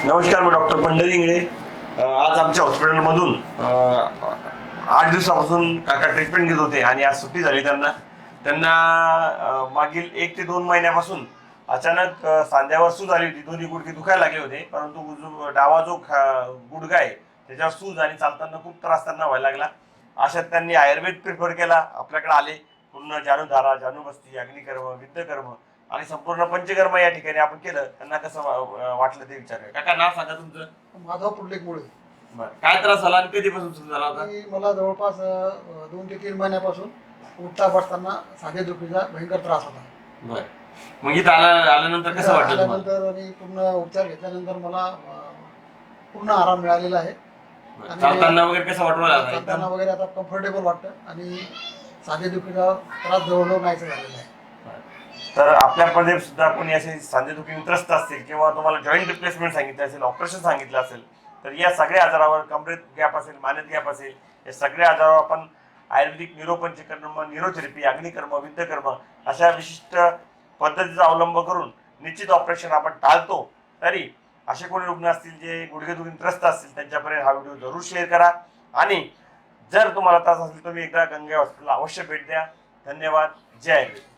नमस्कार, मी डॉक्टर पंढरी इंगळे. आज आमच्या हॉस्पिटलमधून 8 दिवसापासून काका ट्रीटमेंट घेत होते आणि आज सुट्टी झाली त्यांना. मागील 1 ते 2 महिन्यापासून अचानक सांध्यावर सूज आली होती. दोन्ही गुडघे दुखायला लागले होते, परंतु डावा जो गुडघा आहे त्याच्यावर सूज आणि चालताना खूप त्रास त्यांना व्हायला लागला. अशात त्यांनी आयुर्वेद प्रिफर केला. आपल्याकडे आले, पूर्ण जानुधारा, जानुबस्ती, अग्निकर्म, विद्यकर्म आणि संपूर्ण पंचकर्म या ठिकाणी आपण केलं. त्यांना कसं वाटलं ते विचारूया. काका, नाव सांगा तुमचं. माझा पुंडलिकमुळे. बरं, काय त्रास झाला आणि कधीपासून सुरू झाला होता? मला जवळपास 2 ते 3 महिन्यापासून उठता बसताना साधे दुखीचा भयंकर त्रास होता. बरं, मग इथं आल्यानंतर कसं वाटलं तुम्हाला? आल्यानंतर आणि पूर्ण उपचार घेतल्यानंतर मला पूर्ण आराम मिळालेला आहे. आणि चालताना वगैरे कसं वाटू लागलं? चालताना वगैरे आता कम्फर्टेबल वाटतं आणि साधे दुखीचा त्रास जवळजवळ नाहीसा झालेला आहे. तर आपल्यामध्ये सुद्धा कोणी असे सांधेदुखी त्रस्त असतील किंवा तुम्हाला जॉईंट रिप्लेसमेंट सांगितलं असेल, ऑपरेशन सांगितलं असेल, तर या सगळ्या आजारावर, कमरेत गॅप असेल, मानेत गॅप असेल, या सगळ्या आजारावर आपण आयुर्वेदिक न्यूरोपंचकर्म, न्यूरोथेरपी, अग्निकर्म, विद्यकर्म अशा विशिष्ट पद्धतीचा अवलंब करून निश्चित ऑपरेशन आपण टाळतो. तरी असे कोणी रुग्ण असतील जे गुडघेदुखीने त्रस्त असतील, त्यांच्यापर्यंत हा व्हिडिओ जरूर शेअर करा. आणि जर तुम्हाला त्रास असेल तुम्ही एकदा गंगे हॉस्पिटलला अवश्य भेट द्या. धन्यवाद. जय आयुर्वेद.